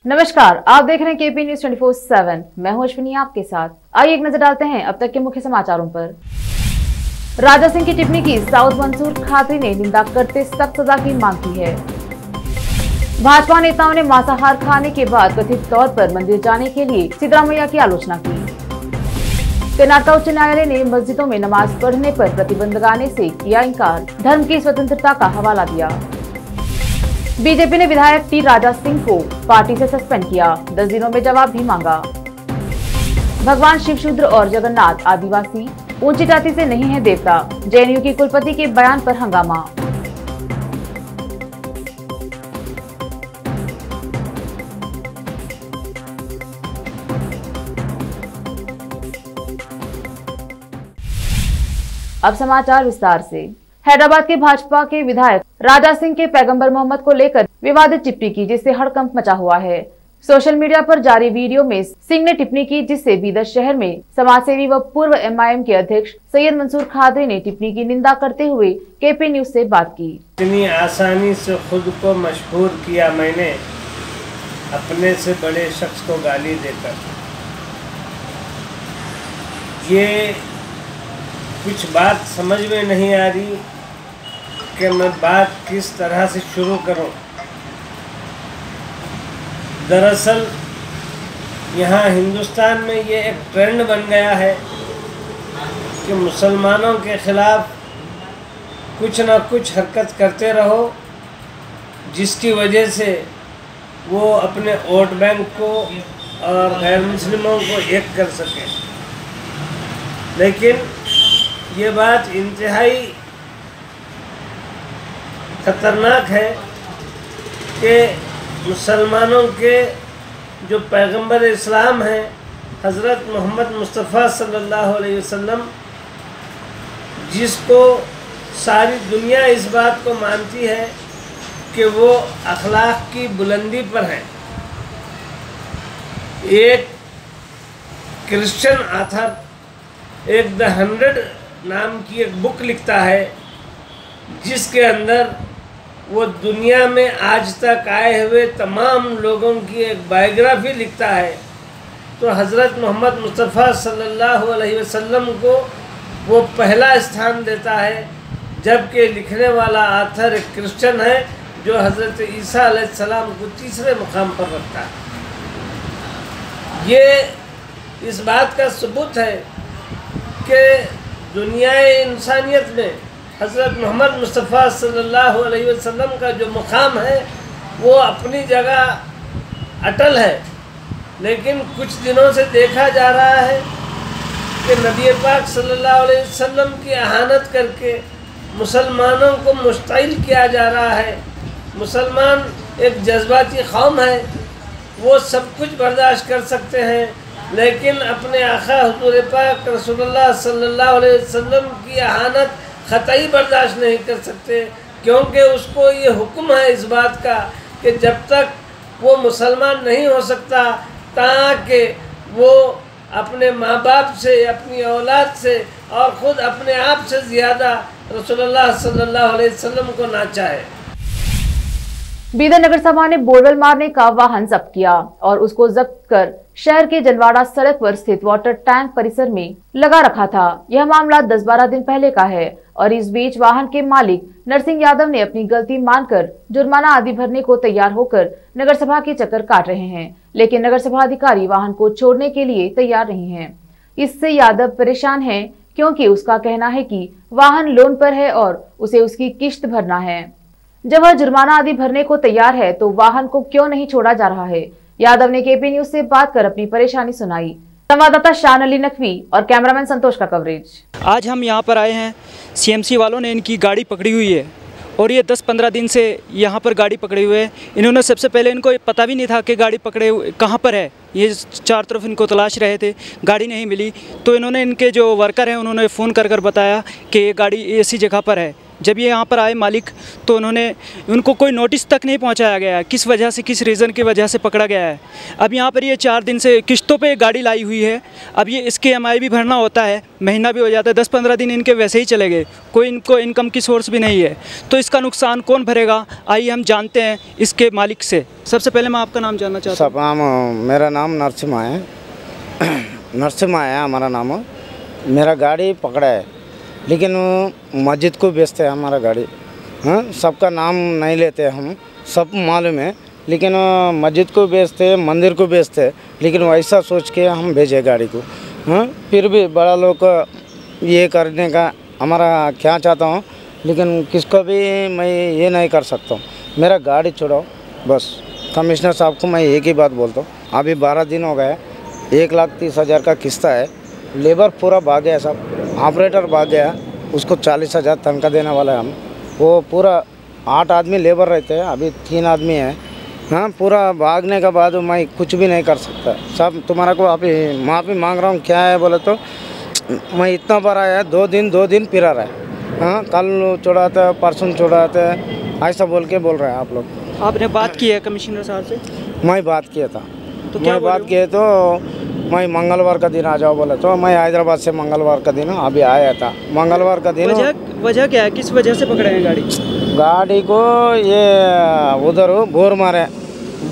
नमस्कार, आप देख रहे हैं केपी न्यूज 24/7। मैं हूं अश्विनी आपके साथ। आइए एक नजर डालते हैं अब तक के मुख्य समाचारों पर। राजा सिंह की टिप्पणी की साउथ मंसूर खात्री ने निंदा करते सख्त सजा की मांग की है। भाजपा नेताओं ने मांसाहार खाने के बाद कथित तौर पर मंदिर जाने के लिए सिद्धरामैया की आलोचना की। कर्नाटक उच्च न्यायालय ने मस्जिदों में नमाज पढ़ने पर प्रतिबंध लगाने से किया इनकार, धर्म की स्वतंत्रता का हवाला दिया। बीजेपी ने विधायक टी राजा सिंह को पार्टी से सस्पेंड किया, 10 दिनों में जवाब भी मांगा। भगवान शिव शूद्र और जगन्नाथ आदिवासी ऊंची जाति से नहीं है देवता, जेएनयू की कुलपति के बयान पर हंगामा। अब समाचार विस्तार से। हैदराबाद के भाजपा के विधायक राजा सिंह के पैगंबर मोहम्मद को लेकर विवादित टिप्पणी की, जिससे हड़कंप मचा हुआ है। सोशल मीडिया पर जारी वीडियो में सिंह ने टिप्पणी की, जिससे बीदर शहर में समाजसेवी व पूर्व एमआईएम के अध्यक्ष सैयद मंसूर खादरी ने टिप्पणी की निंदा करते हुए केपी न्यूज से बात की। इतनी आसानी से खुद को मशहूर किया मैंने अपने से बड़े शख्स को गाली देकर। ये कुछ बात समझ में नहीं आ रही कि मैं बात किस तरह से शुरू करूं। दरअसल यहाँ हिंदुस्तान में ये एक ट्रेंड बन गया है कि मुसलमानों के खिलाफ कुछ ना कुछ हरकत करते रहो, जिसकी वजह से वो अपने वोट बैंक को और गैर मुस्लिमों को एक कर सकें। लेकिन ये बात इंतहाई खतरनाक है कि मुसलमानों के जो पैगंबर इस्लाम हैं हज़रत मोहम्मद मुस्तफ़ा सल्लल्लाहु अलैहि वसल्लम, जिसको सारी दुनिया इस बात को मानती है कि वो अखलाक की बुलंदी पर हैं। एक क्रिश्चियन ऑथर एक द 100 नाम की एक बुक लिखता है, जिसके अंदर वो दुनिया में आज तक आए हुए तमाम लोगों की एक बायोग्राफी लिखता है। तो हज़रत मोहम्मद मुस्तफ़ा सल्लल्लाहु अलैहि वसल्लम को वो पहला स्थान देता है, जबकि लिखने वाला आथर एक क्रिश्चियन है जो हज़रत ईसा अलैहिस्सलाम को तीसरे मुकाम पर रखता है। ये इस बात का सबूत है कि दुनियाए इंसानियत में हज़रत मोहम्मद मुस्तफ़ा सल्लल्लाहु अलैहि वसल्लम का जो मुकाम है वो अपनी जगह अटल है। लेकिन कुछ दिनों से देखा जा रहा है कि नबी पाक सल्लल्लाहु अलैहि वसल्लम की अहानत करके मुसलमानों को मुश्तिल किया जा रहा है। मुसलमान एक जज्बाती कौम है, वो सब कुछ बर्दाश्त कर सकते हैं, लेकिन अपने आका हुज़ूर पाक रसूलुल्लाह सल्लल्लाहु अलैहि वसल्लम की अहानत ख़तई बर्दाश्त नहीं कर सकते, क्योंकि उसको ये हुक्म है इस बात का कि जब तक वो मुसलमान नहीं हो सकता ताकि वो अपने माँ बाप से, अपनी औलाद से और ख़ुद अपने आप से ज़्यादा रसूलुल्लाह सल्लल्लाहु अलैहि वसल्लम को ना चाहे। बीदर नगर सभा ने बोरवेल मारने का वाहन जब्त किया और उसको जब्त कर शहर के जनवाड़ा सड़क पर स्थित वाटर टैंक परिसर में लगा रखा था। यह मामला 10-12 दिन पहले का है और इस बीच वाहन के मालिक नरसिंह यादव ने अपनी गलती मानकर जुर्माना आदि भरने को तैयार होकर नगर सभा के चक्कर काट रहे हैं, लेकिन नगर सभा अधिकारी वाहन को छोड़ने के लिए तैयार नहीं है। इससे यादव परेशान है, क्योंकि उसका कहना है कि वाहन लोन पर है और उसे उसकी किश्त भरना है। जब वह जुर्माना आदि भरने को तैयार है तो वाहन को क्यों नहीं छोड़ा जा रहा है। यादव ने केपी न्यूज से बात कर अपनी परेशानी सुनाई। संवाददाता शान अली नकवी और कैमरामैन संतोष का कवरेज। आज हम यहाँ पर आए हैं, सीएमसी वालों ने इनकी गाड़ी पकड़ी हुई है और ये 10-15 दिन से यहाँ पर गाड़ी पकड़े हुए हैं। इन्होंने सबसे पहले इनको पता भी नहीं था कि गाड़ी पकड़े हुए कहाँ पर है। ये चार तरफ इनको तलाश रहे थे, गाड़ी नहीं मिली तो इन्होंने इनके जो वर्कर हैं उन्होंने फ़ोन कर बताया कि ये गाड़ी ऐसी जगह पर है। जब ये यहाँ पर आए मालिक तो उनको कोई नोटिस तक नहीं पहुँचाया गया है किस वजह से, किस रीज़न की वजह से पकड़ा गया है। अब यहाँ पर ये 4 दिन से किस्तों पे गाड़ी लाई हुई है। अब ये इसके EMI भी भरना होता है, महीना भी हो जाता है, 10-15 दिन इनके वैसे ही चले गए, कोई इनको इनकम की सोर्स भी नहीं है। तो इसका नुकसान कौन भरेगा, आइए हम जानते हैं इसके मालिक से। सबसे पहले मैं आपका नाम जानना चाहता हूँ। मेरा नाम नरसिम्हा है। नरसिम्हा है हमारा नाम। मेरा गाड़ी पकड़ा है, लेकिन मस्जिद को बेचते हैं हमारा गाड़ी। हाँ, सबका नाम नहीं लेते हम, सब मालूम है, लेकिन मस्जिद को बेचते, मंदिर को बेचते, लेकिन वैसा सोच के हम भेजे गाड़ी को। हाँ, फिर भी बड़ा लोग ये करने का हमारा क्या चाहता हूँ, लेकिन किसको भी मैं ये नहीं कर सकता हूँ। मेरा गाड़ी छोड़ो बस। कमिश्नर साहब को मैं एक ही बात बोलता हूँ, अभी 12 दिन हो गए, 1,30,000 का किस्ता है। लेबर पूरा भाग गया सब, ऑपरेटर भाग गया, उसको 40,000 तनख्वाह देने वाला है हम। वो पूरा 8 आदमी लेबर रहते हैं, अभी 3 आदमी हैं। हाँ, पूरा भागने के बाद मैं कुछ भी नहीं कर सकता। सब तुम्हारा को अभी माफ़ी मांग रहा हूँ। क्या है बोले तो मैं इतना बार आया, 2 दिन फिर आ रहा है। हाँ, कल छोड़ाता है, परसों छोड़ाता है, ऐसा बोल रहे हैं आप लोग। आपने बात की है कमिश्नर साहब से? मैं बात किया था। तो क्या मैं बात किए तो मैं मंगलवार का दिन आ जाओ बोला, तो मैं हैदराबाद से मंगलवार का दिन अभी आया था। मंगलवार का दिन वजह क्या है, किस वजह से पकड़े हैं गाड़ी को? ये उधर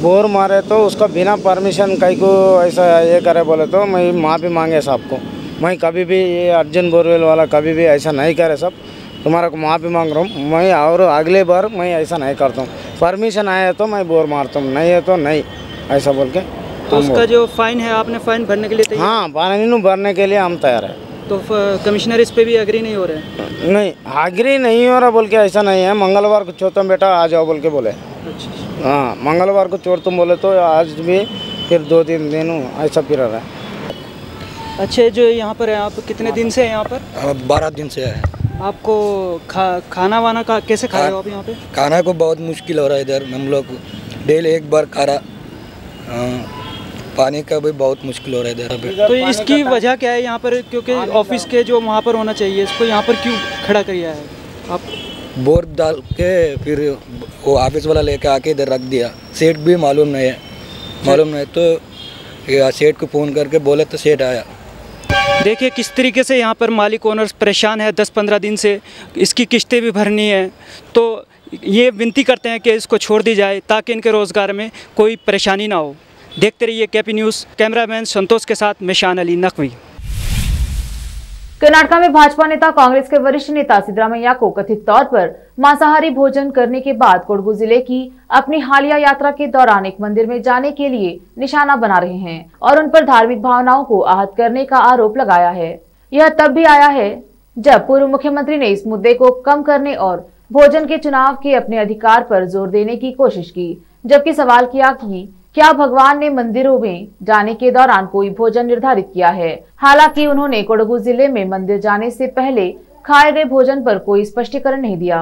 बोर मारे तो उसका बिना परमिशन कहीं को ऐसा ये करे बोले तो मैं माफ़ी मांगे साहब को। मैं कभी भी ये अर्जुन बोरवेल वाला कभी भी ऐसा नहीं करे सब, तुम्हारा को माफ़ी मांग रहा हूँ मैं, और अगले बार मैं ऐसा नहीं करता हूँ। परमिशन आया तो मैं बोर मारता हूँ, नहीं है तो नहीं, ऐसा बोल के। तो उसका जो फाइन है, आपने फाइन भरने के लिए तैयार? हाँ, फाइन भरने के लिए हम तैयार है। तो कमिश्नर इस पे भी एग्री नहीं हो रहे हैं? नहीं, एग्री नहीं हो रहा बोल के ऐसा नहीं है। मंगलवार को छोड़ता बेटा आ जाओ बोल के बोले। अच्छा। हाँ, मंगलवार को छोड़ तुम बोले तो आज भी फिर 2-3 दिन ऐसा फिर रहा है। अच्छा, जो यहाँ पर है, आप कितने दिन से हैं यहाँ पर? 12 दिन से है। आपको खाना वाना का कैसे खा रहे हो आप यहाँ पे? खाना को बहुत मुश्किल हो रहा है इधर, हम लोग डेली एक बार खा रहा। पानी का भी बहुत मुश्किल हो रहा है इधर। तो इसकी वजह क्या है यहाँ पर? क्योंकि ऑफिस के जो वहाँ पर होना चाहिए, इसको यहाँ पर क्यों खड़ा किया है आप? बोर डाल के फिर वो ऑफिस वाला लेके आके इधर रख दिया। सेठ भी मालूम नहीं है, तो सेठ को फ़ोन करके बोले तो सेठ आया। देखिए किस तरीके से यहाँ पर मालिक ओनर्स परेशान है। 10-15 दिन से इसकी किस्तें भी भरनी है, तो ये विनती करते हैं कि इसको छोड़ दी जाए ताकि इनके रोज़गार में कोई परेशानी ना हो। देखते रहिए केपी न्यूज़। कैमरामैन संतोष के साथ मिशान अली नकवी। कर्नाटक में भाजपा नेता कांग्रेस के वरिष्ठ नेता सिद्धरामैया को कथित तौर पर मांसाहारी भोजन करने के बाद कोडगू जिले की अपनी हालिया यात्रा के दौरान एक मंदिर में जाने के लिए निशाना बना रहे हैं और उन पर धार्मिक भावनाओं को आहत करने का आरोप लगाया है। यह तब भी आया है जब पूर्व मुख्यमंत्री ने इस मुद्दे को कम करने और भोजन के चुनाव के अपने अधिकार पर जोर देने की कोशिश की, जबकि सवाल किया कि क्या भगवान ने मंदिरों में जाने के दौरान कोई भोजन निर्धारित किया है। हालांकि उन्होंने कोडगू जिले में मंदिर जाने से पहले खाए गए भोजन पर कोई स्पष्टीकरण नहीं दिया।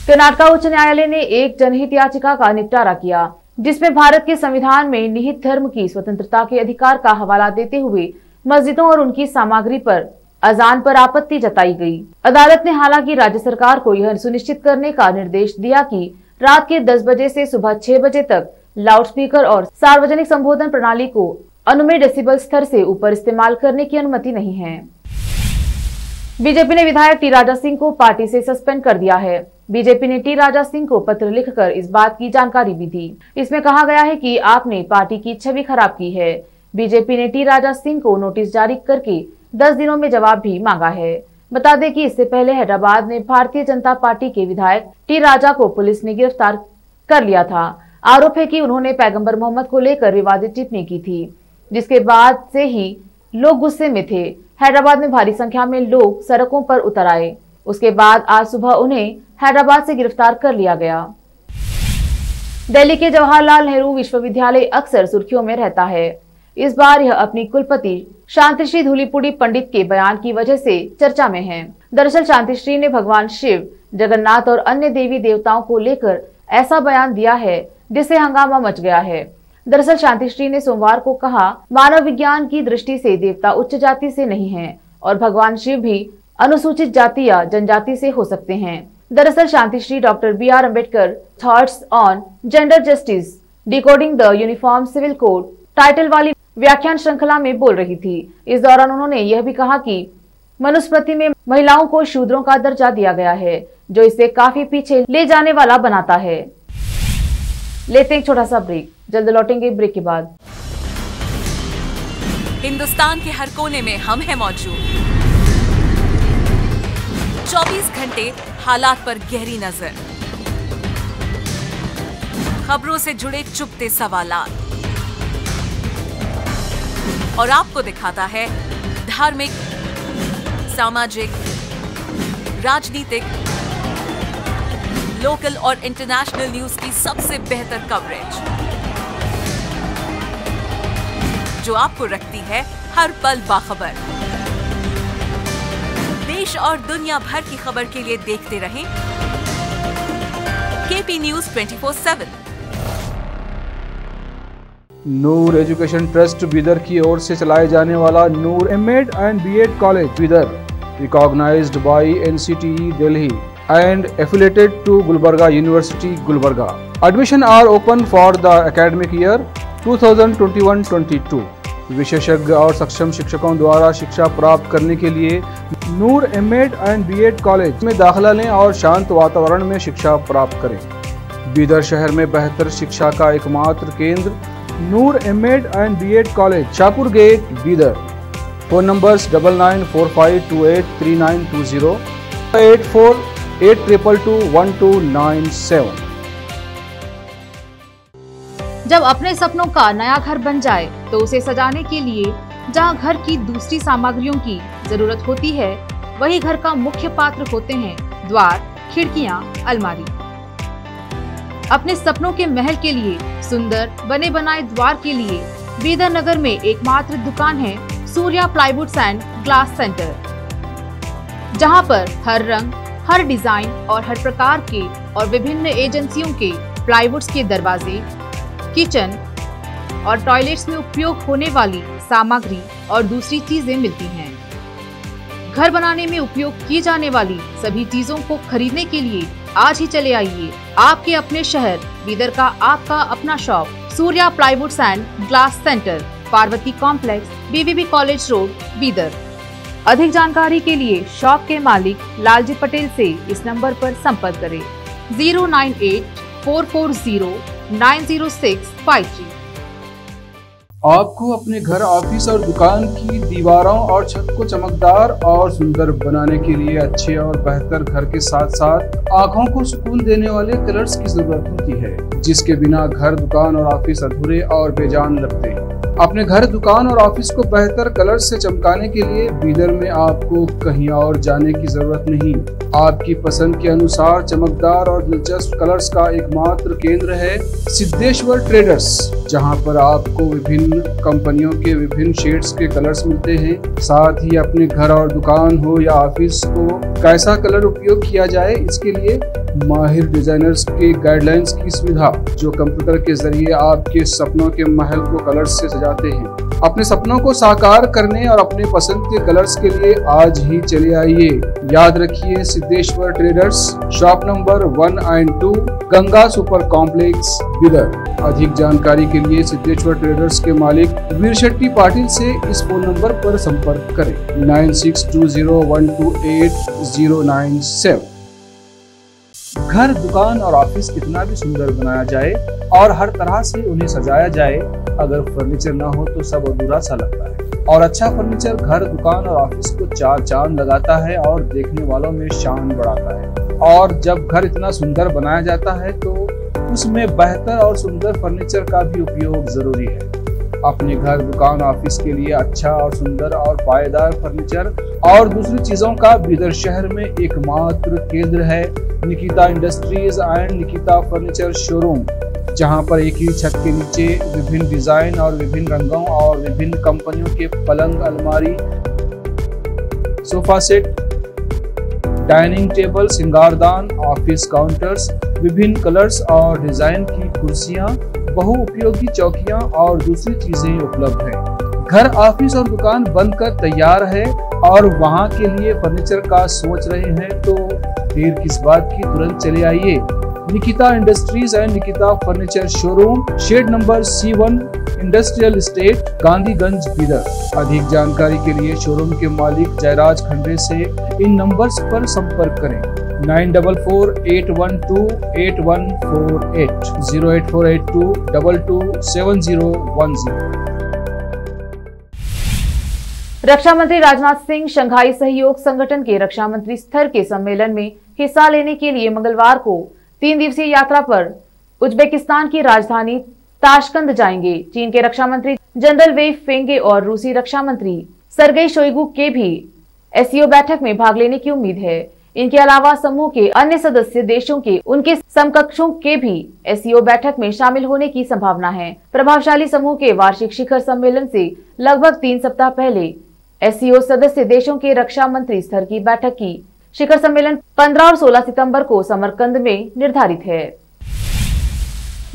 कर्नाटक उच्च न्यायालय ने एक जनहित याचिका का निपटारा किया, जिसमें भारत के संविधान में निहित धर्म की स्वतंत्रता के अधिकार का हवाला देते हुए मस्जिदों और उनकी सामग्री पर अजान पर आपत्ति जताई गई। अदालत ने हालांकि राज्य सरकार को यह सुनिश्चित करने का निर्देश दिया कि रात के 10 बजे से सुबह 6 बजे तक लाउडस्पीकर और सार्वजनिक संबोधन प्रणाली को अनुमेय डेसिबल स्तर से ऊपर इस्तेमाल करने की अनुमति नहीं है। बीजेपी ने विधायक टी राजा सिंह को पार्टी से सस्पेंड कर दिया है। बीजेपी ने टी राजा सिंह को पत्र लिखकर इस बात की जानकारी भी दी। इसमें कहा गया है कि आपने पार्टी की छवि खराब की है। बीजेपी ने टी राजा सिंह को नोटिस जारी करके 10 दिनों में जवाब भी मांगा है। बता दें कि इससे पहले हैदराबाद में भारतीय जनता पार्टी के विधायक टी राजा को पुलिस ने गिरफ्तार कर लिया था। आरोप है कि उन्होंने पैगंबर मोहम्मद को लेकर विवादित टिप्पणी की थी, जिसके बाद से ही लोग गुस्से में थे। हैदराबाद में भारी संख्या में लोग सड़कों पर उतर आए। उसके बाद आज सुबह उन्हें हैदराबाद से गिरफ्तार कर लिया गया। दिल्ली के जवाहरलाल नेहरू विश्वविद्यालय अक्सर सुर्खियों में रहता है। इस बार यह अपनी कुलपति शांतिश्री धूलीपुड़ी पंडित के बयान की वजह से चर्चा में है। दरअसल शांतिश्री ने भगवान शिव, जगन्नाथ और अन्य देवी देवताओं को लेकर ऐसा बयान दिया है जिससे हंगामा मच गया है। दरअसल शांतिश्री ने सोमवार को कहा, मानव विज्ञान की दृष्टि से देवता उच्च जाति से नहीं हैं और भगवान शिव भी अनुसूचित जाति या जनजाति से हो सकते हैं। दरअसल Shantishree doctor BR Ambedkar thoughts on gender justice decoding the uniform civil code title वाली व्याख्यान श्रृंखला में बोल रही थी। इस दौरान उन्होंने यह भी कहा कि मनुस्मृति में महिलाओं को शूद्रों का दर्जा दिया गया है, जो इसे काफी पीछे ले जाने वाला बनाता है। लेते हैं एक छोटा सा ब्रेक, जल्द लौटेंगे ब्रेक के बाद। हिंदुस्तान के हर कोने में हम हैं मौजूद। 24 घंटे हालात पर गहरी नजर, खबरों से जुड़े चुपते सवालात और आपको दिखाता है धार्मिक, सामाजिक, राजनीतिक, लोकल और इंटरनेशनल न्यूज की सबसे बेहतर कवरेज, जो आपको रखती है हर पल बाखबर। देश और दुनिया भर की खबर के लिए देखते रहें KP News 24/7। Noor education trust Bidar की ओर से चलाए जाने वाला Noor M Ed and B Ed college Bidar, recognised by NCTE Delhi and affiliated to Gulbarga University, Gulbarga. Admission are open for the academic year 2021-22. विशेषज्ञ और सक्षम शिक्षकों द्वारा शिक्षा प्राप्त करने के लिए नूर एमएड एंड बीएड कॉलेज में दाखिला लें और शांत वातावरण में शिक्षा प्राप्त करें। बीदर शहर में बेहतर शिक्षा का एकमात्र केंद्र Noor M Ed and B Ed college, Shahpur gate, Bidar. Phone numbers 9945283920, 8482221297। जब अपने सपनों का नया घर बन जाए तो उसे सजाने के लिए जहां घर की दूसरी सामग्रियों की जरूरत होती है, वही घर का मुख्य पात्र होते हैं द्वार, खिड़कियां, अलमारी। अपने सपनों के महल के लिए सुंदर बने बनाए द्वार के लिए बीदर नगर में एकमात्र दुकान है सूर्या प्लाईवुड्स एंड ग्लास सेंटर, जहां पर हर रंग, हर डिजाइन और हर प्रकार के और विभिन्न एजेंसियों के प्लाईवुड्स के दरवाजे, किचन और टॉयलेट्स में उपयोग होने वाली सामग्री और दूसरी चीजें मिलती हैं। घर बनाने में उपयोग की जाने वाली सभी चीजों को खरीदने के लिए आज ही चले आइए आपके अपने शहर बीदर का आपका अपना shop Surya प्लाईवुड्स and glass centre, Parvati complex, BVB college road, Bidar. अधिक जानकारी के लिए शॉप के मालिक लालजी पटेल से इस नंबर पर संपर्क करें 09844090653। आपको अपने घर, ऑफिस और दुकान की दीवारों और छत को चमकदार और सुंदर बनाने के लिए अच्छे और बेहतर घर के साथ साथ आंखों को सुकून देने वाले कलर्स की जरूरत होती है, जिसके बिना घर, दुकान और ऑफिस अधूरे और बेजान लगते हैं। अपने घर, दुकान और ऑफिस को बेहतर कलर से चमकाने के लिए बीदर में आपको कहीं और जाने की जरूरत नहीं। आपकी पसंद के अनुसार चमकदार और दिलचस्प कलर्स का एकमात्र केंद्र है सिद्धेश्वर ट्रेडर्स, जहां पर आपको विभिन्न कंपनियों के विभिन्न शेड्स के कलर्स मिलते हैं। साथ ही अपने घर और दुकान हो या ऑफिस को कैसा कलर उपयोग किया जाए, इसके लिए माहिर डिजाइनर्स के गाइडलाइंस की सुविधा, जो कंप्यूटर के जरिए आपके सपनों के महल को कलर्स से सजाते हैं। अपने सपनों को साकार करने और अपने पसंद के कलर्स के लिए आज ही चले आइए। याद रखिए, Siddheshwar traders, shop number 1 and 2, Ganga super complex, Bidar. अधिक जानकारी के लिए सिद्धेश्वर ट्रेडर्स के मालिक वीर शेट्टी पाटिल से इस फोन नंबर पर संपर्क करें 9620128097। घर, दुकान और ऑफिस कितना भी सुंदर बनाया जाए और हर तरह से उन्हें सजाया जाए, अगर फर्नीचर ना हो तो सब अधूरा सा लगता है। और अच्छा फर्नीचर घर, दुकान और ऑफिस को चार चांद लगाता है और देखने वालों में शान बढ़ाता है। और जब घर इतना सुंदर बनाया जाता है तो उसमें बेहतर और सुंदर फर्नीचर का भी उपयोग जरूरी है। अपने घर, दुकान, ऑफिस के लिए अच्छा और सुंदर और पायदार फर्नीचर और दूसरी चीजों का बीदर शहर में एकमात्र केंद्र है Nikita industries and Nikita furniture showroom, जहां पर एक ही छत के नीचे विभिन्न डिजाइन और विभिन्न रंगों और विभिन्न कंपनियों के पलंग, अलमारी, सोफा सेट, डाइनिंग टेबल, सिंगारदान, ऑफिस काउंटर्स, विभिन्न कलर्स और डिजाइन की कुर्सियां, बहुउपयोगी चौकियां और दूसरी चीजें उपलब्ध हैं। घर, ऑफिस और दुकान बनकर तैयार है और वहां के लिए फर्नीचर का सोच रहे हैं तो देर किस बात की, तुरंत चले आइए Nikita industries and Nikita furniture showroom, shed number C1, industrial estate, Gandhiganj, Bidar. अधिक जानकारी के लिए शोरूम के मालिक जयराज खंडे से इन नंबर्स पर संपर्क करें 9448128148 08482227010। रक्षा मंत्री राजनाथ सिंह शंघाई सहयोग संगठन के रक्षा मंत्री स्तर के सम्मेलन में हिस्सा लेने के लिए मंगलवार को 3 दिवसीय यात्रा पर उज्बेकिस्तान की राजधानी ताशकंद जाएंगे। चीन के रक्षा मंत्री जनरल वेई फेंगे और रूसी रक्षा मंत्री सरगेई शोइगु के भी एससीओ बैठक में भाग लेने की उम्मीद है। इनके अलावा समूह के अन्य सदस्य देशों के उनके समकक्षों के भी एससीओ बैठक में शामिल होने की संभावना है। प्रभावशाली समूह के वार्षिक शिखर सम्मेलन से लगभग 3 सप्ताह पहले एससीओ सदस्य देशों के रक्षा मंत्री स्तर की बैठक की शिखर सम्मेलन 15 और 16 सितंबर को समरकंद में निर्धारित है।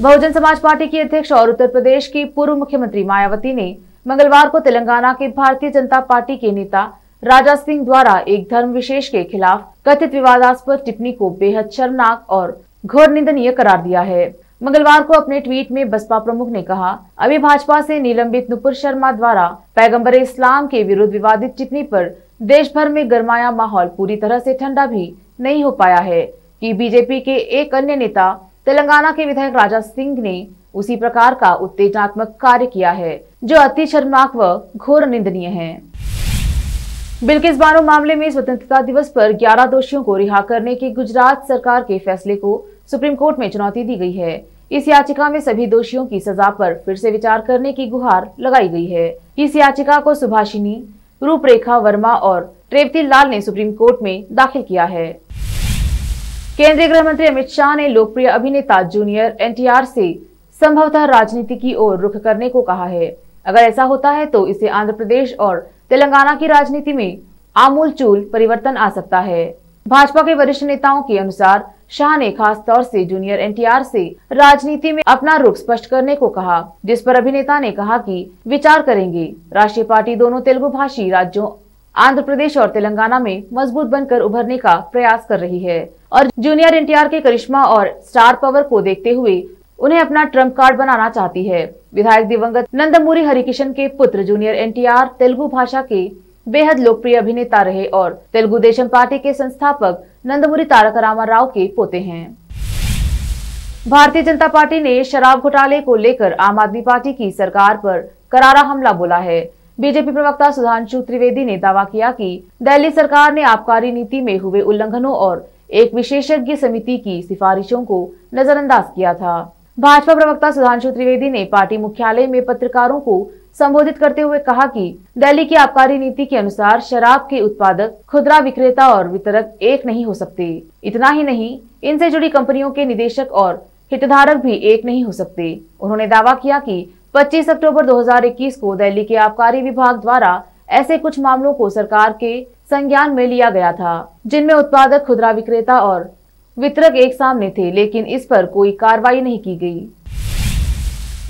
बहुजन समाज पार्टी की अध्यक्ष और उत्तर प्रदेश की पूर्व मुख्यमंत्री मायावती ने मंगलवार को तेलंगाना के भारतीय जनता पार्टी के नेता राजा सिंह द्वारा एक धर्म विशेष के खिलाफ कथित विवादास्पद टिप्पणी को बेहद शर्मनाक और घोर निंदनीय करार दिया है। मंगलवार को अपने ट्वीट में बसपा प्रमुख ने कहा, अभी भाजपा से निलंबित नुपुर शर्मा द्वारा पैगंबर इस्लाम के विरुद्ध विवादित टिप्पणी पर देश भर में गरमाया माहौल पूरी तरह से ठंडा भी नहीं हो पाया है कि बीजेपी के एक अन्य नेता तेलंगाना के विधायक राजा सिंह ने उसी प्रकार का उत्तेजनात्मक कार्य किया है जो अति शर्मनाक व घोर निंदनीय है। बिल्किस बानो मामले में स्वतंत्रता दिवस पर 11 दोषियों को रिहा करने के गुजरात सरकार के फैसले को सुप्रीम कोर्ट में चुनौती दी गई है। इस याचिका में सभी दोषियों की सजा पर फिर से विचार करने की गुहार लगाई गई है। इस याचिका को सुभाषिनी, रूपरेखा वर्मा और रेवती लाल ने सुप्रीम कोर्ट में दाखिल किया है। केंद्रीय गृह मंत्री अमित शाह ने लोकप्रिय अभिनेता जूनियर NTR से संभवतः राजनीति की ओर रुख करने को कहा है। अगर ऐसा होता है तो इससे आंध्र प्रदेश और तेलंगाना की राजनीति में आमूलचूल परिवर्तन आ सकता है। भाजपा के वरिष्ठ नेताओं के अनुसार शाह ने खास तौर से जूनियर NTR से राजनीति में अपना रुख स्पष्ट करने को कहा, जिस पर अभिनेता ने कहा कि विचार करेंगे। राष्ट्रीय पार्टी दोनों तेलुगु भाषी राज्यों आंध्र प्रदेश और तेलंगाना में मजबूत बनकर उभरने का प्रयास कर रही है और जूनियर NTR के करिश्मा और स्टार पावर को देखते हुए उन्हें अपना ट्रम्प कार्ड बनाना चाहती है। विधायक दिवंगत नंदमूरी हरिकिशन के पुत्र जूनियर NTR तेलुगु भाषा के बेहद लोकप्रिय अभिनेता रहे और तेलुगु देशम पार्टी के संस्थापक नंदमूरी तारक रामाराव के पोते हैं। भारतीय जनता पार्टी ने शराब घोटाले को लेकर आम आदमी पार्टी की सरकार पर करारा हमला बोला है। बीजेपी प्रवक्ता सुधांशु त्रिवेदी ने दावा किया कि दिल्ली सरकार ने आबकारी नीति में हुए उल्लंघनों और एक विशेषज्ञ समिति की सिफारिशों को नजरअंदाज किया था। भाजपा प्रवक्ता सुधांशु त्रिवेदी ने पार्टी मुख्यालय में पत्रकारों को संबोधित करते हुए कहा कि दिल्ली की आबकारी नीति के अनुसार शराब के उत्पादक, खुदरा विक्रेता और वितरक एक नहीं हो सकते। इतना ही नहीं, इनसे जुड़ी कंपनियों के निदेशक और हितधारक भी एक नहीं हो सकते। उन्होंने दावा किया कि 25 अक्टूबर 2021 को दिल्ली के आबकारी विभाग द्वारा ऐसे कुछ मामलों को सरकार के संज्ञान में लिया गया था जिनमें उत्पादक, खुदरा विक्रेता और वितरक एक सामने थे, लेकिन इस पर कोई कार्रवाई नहीं की गई।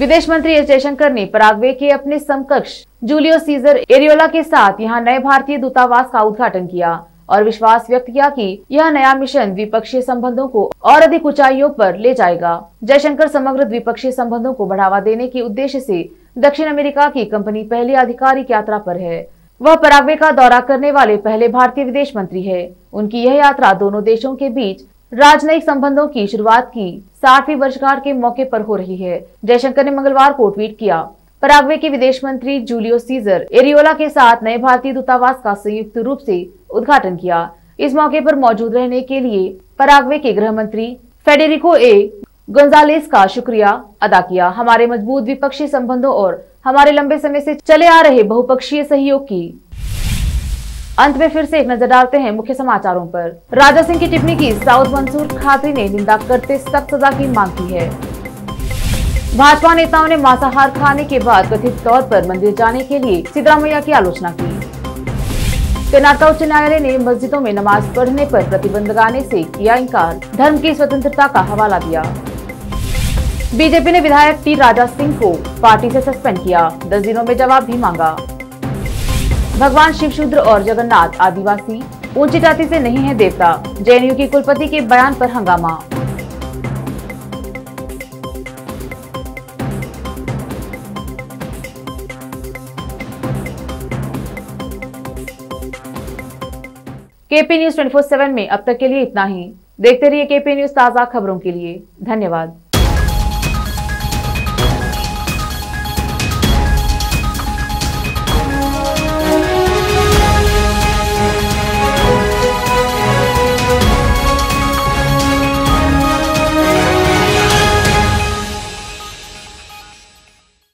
विदेश मंत्री एस जयशंकर ने पराग्वे के अपने समकक्ष जूलियो सीजर एरियोला के साथ यहां नए भारतीय दूतावास का उद्घाटन किया और विश्वास व्यक्त किया कि यह नया मिशन द्विपक्षीय संबंधों को और अधिक ऊंचाइयों पर ले जाएगा। जयशंकर समग्र द्विपक्षीय संबंधों को बढ़ावा देने के उद्देश्य से दक्षिण अमेरिका की कंपनी पहली आधिकारिक यात्रा पर है। वह पराग्वे का दौरा करने वाले पहले भारतीय विदेश मंत्री है। उनकी यह यात्रा दोनों देशों के बीच राजनयिक संबंधों की शुरुआत की 60वीं वर्षगांठ के मौके पर हो रही है। जयशंकर ने मंगलवार को ट्वीट किया, पराग्वे के विदेश मंत्री जूलियो सीजर एरियोला के साथ नए भारतीय दूतावास का संयुक्त रूप से उद्घाटन किया। इस मौके पर मौजूद रहने के लिए पराग्वे के गृह मंत्री फेडेरिको ए गोंजालेस का शुक्रिया अदा किया। हमारे मजबूत द्विपक्षीय संबंधों और हमारे लंबे समय से चले आ रहे बहुपक्षीय सहयोग की। अंत में फिर से एक नजर डालते हैं मुख्य समाचारों पर। राजा सिंह की टिप्पणी की साउथ मंसूर खात्री ने निंदा करते सख्त सजा की मांग की है। भाजपा नेताओं ने मांसाहार खाने के बाद कथित तौर पर मंदिर जाने के लिए सिद्धरामैया की आलोचना की। कर्नाटक उच्च न्यायालय ने मस्जिदों में नमाज पढ़ने पर प्रतिबंध लगाने से किया इंकार, धर्म की स्वतंत्रता का हवाला दिया। बीजेपी ने विधायक टी राजा सिंह को पार्टी से सस्पेंड किया, 10 दिनों में जवाब भी मांगा। भगवान शिव शूद्र और जगन्नाथ आदिवासी ऊंची जाति से नहीं है देवता। जेएनयू के कुलपति के बयान पर हंगामा। केपी न्यूज 24/7 में अब तक के लिए इतना ही। देखते रहिए केपी न्यूज ताज़ा खबरों के लिए। धन्यवाद।